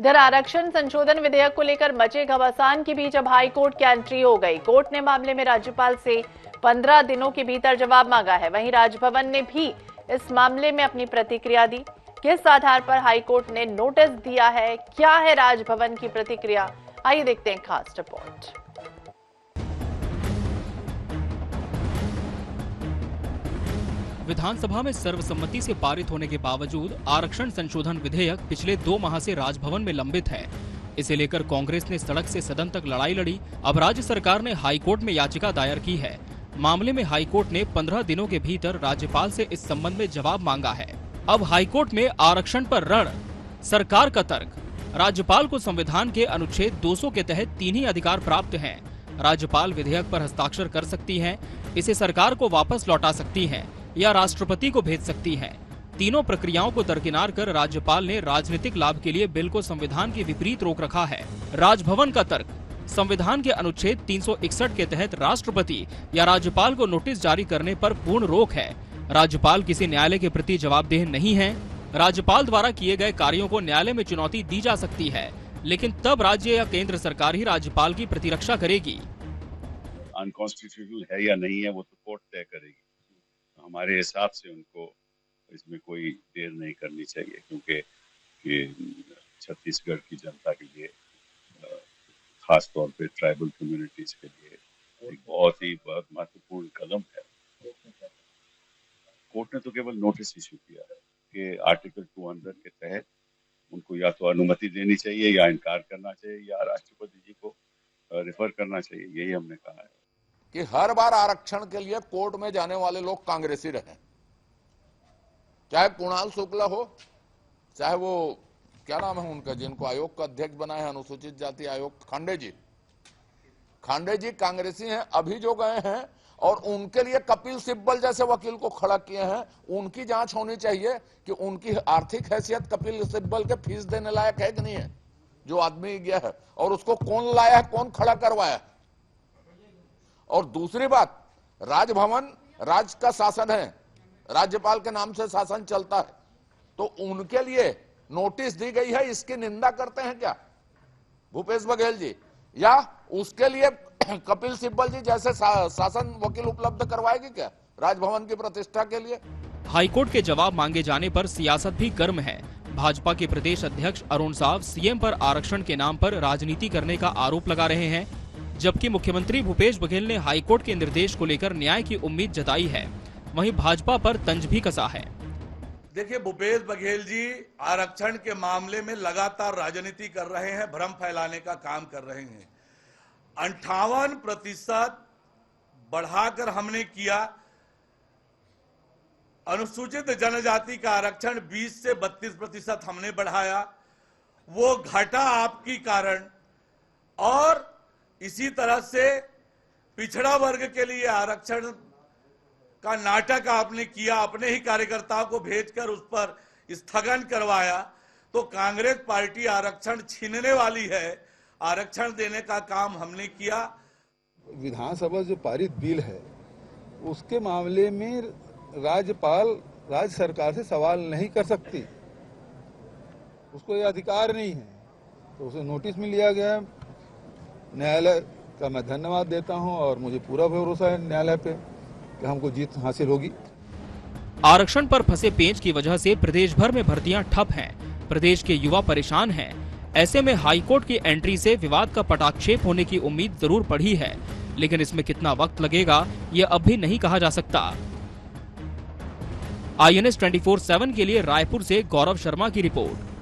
इधर आरक्षण संशोधन विधेयक को लेकर मचे घमासान के बीच अब हाई कोर्ट की एंट्री हो गई। कोर्ट ने मामले में राज्यपाल से 15 दिनों के भीतर जवाब मांगा है। वहीं राजभवन ने भी इस मामले में अपनी प्रतिक्रिया दी। किस आधार पर हाई कोर्ट ने नोटिस दिया है, क्या है राजभवन की प्रतिक्रिया, आइए देखते हैं खास रिपोर्ट। विधानसभा में सर्वसम्मति से पारित होने के बावजूद आरक्षण संशोधन विधेयक पिछले 2 माह से राजभवन में लंबित है। इसे लेकर कांग्रेस ने सड़क से सदन तक लड़ाई लड़ी। अब राज्य सरकार ने हाईकोर्ट में याचिका दायर की है। मामले में हाईकोर्ट ने 15 दिनों के भीतर राज्यपाल से इस संबंध में जवाब मांगा है। अब हाईकोर्ट में आरक्षण पर रण, सरकार का तर्क। राज्यपाल को संविधान के अनुच्छेद 200 के तहत 3 ही अधिकार प्राप्त हैं। राज्यपाल विधेयक पर हस्ताक्षर कर सकती है, इसे सरकार को वापस लौटा सकती है या राष्ट्रपति को भेज सकती हैं। तीनों प्रक्रियाओं को दरकिनार कर राज्यपाल ने राजनीतिक लाभ के लिए बिल को संविधान के विपरीत रोक रखा है। राजभवन का तर्क, संविधान के अनुच्छेद 361 के तहत राष्ट्रपति या राज्यपाल को नोटिस जारी करने पर पूर्ण रोक है। राज्यपाल किसी न्यायालय के प्रति जवाबदेह नहीं है। राज्यपाल द्वारा किए गए कार्यों को न्यायालय में चुनौती दी जा सकती है, लेकिन तब राज्य या केंद्र सरकार ही राज्यपाल की प्रतिरक्षा करेगी। अनकॉन्स्टिट्यूशनल है या नहीं है वो तो कोर्ट तय करेगी। हमारे हिसाब से उनको इसमें कोई देर नहीं करनी चाहिए, क्योंकि ये छत्तीसगढ़ की जनता के लिए, खास तौर पे ट्राइबल कम्युनिटीज के लिए एक बहुत महत्वपूर्ण कदम है। कोर्ट ने तो केवल नोटिस इशू किया है कि आर्टिकल 200 के तहत उनको या तो अनुमति देनी चाहिए या इनकार करना चाहिए या राष्ट्रपति जी को रेफर करना चाहिए। यही हमने कहा है कि हर बार आरक्षण के लिए कोर्ट में जाने वाले लोग कांग्रेसी रहे, चाहे कुणाल शुक्ला हो, चाहे वो क्या नाम है उनका जिनको आयोग का अध्यक्ष बनाए हैं, अनुसूचित जाति आयोग, खांडे जी कांग्रेसी हैं। अभी जो गए हैं और उनके लिए कपिल सिब्बल जैसे वकील को खड़ा किए हैं, उनकी जांच होनी चाहिए कि उनकी आर्थिक हैसियत कपिल सिब्बल के फीस देने लायक है कि नहीं है। जो आदमी गया है और उसको कौन लाया है, कौन खड़ा करवाया। और दूसरी बात, राजभवन राज्य का शासन है, राज्यपाल के नाम से शासन चलता है, तो उनके लिए नोटिस दी गई है, इसकी निंदा करते हैं क्या भूपेश बघेल जी, या उसके लिए कपिल सिब्बल जी जैसे शासन वकील उपलब्ध करवाएगी क्या राजभवन की प्रतिष्ठा के लिए। हाईकोर्ट के जवाब मांगे जाने पर सियासत भी गर्म है। भाजपा के प्रदेश अध्यक्ष अरुण साव सीएम पर आरक्षण के नाम पर राजनीति करने का आरोप लगा रहे हैं, जबकि मुख्यमंत्री भूपेश बघेल ने हाईकोर्ट के निर्देश को लेकर न्याय की उम्मीद जताई है। वहीं भाजपा पर तंज भी कसा है। देखिए, भूपेश बघेल जी आरक्षण के मामले में लगातार राजनीति कर रहे हैं, भ्रम फैलाने का काम कर रहे हैं। 58% बढ़ाकर हमने किया। अनुसूचित जनजाति का आरक्षण 20 से 32% हमने बढ़ाया, वो घटा आपकी कारण। और इसी तरह से पिछड़ा वर्ग के लिए आरक्षण का नाटक आपने किया, अपने ही कार्यकर्ताओं को भेजकर उस पर स्थगन करवाया। तो कांग्रेस पार्टी आरक्षण छीनने वाली है, आरक्षण देने का काम हमने किया। विधानसभा जो पारित बिल है उसके मामले में राज्यपाल राज्य सरकार से सवाल नहीं कर सकती, उसको ये अधिकार नहीं है, तो उसे नोटिस में लिया गया। न्यायालय का मैं धन्यवाद देता हूं और मुझे पूरा भरोसा है न्यायालय पे कि हमको जीत हासिल होगी। आरक्षण पर फंसे पेंच की वजह से प्रदेश भर में भर्तियां ठप हैं। प्रदेश के युवा परेशान हैं। ऐसे में हाईकोर्ट की एंट्री से विवाद का पटाक्षेप होने की उम्मीद जरूर बढ़ी है, लेकिन इसमें कितना वक्त लगेगा ये अब भी नहीं कहा जा सकता। INS 24/7 के लिए रायपुर से गौरव शर्मा की रिपोर्ट।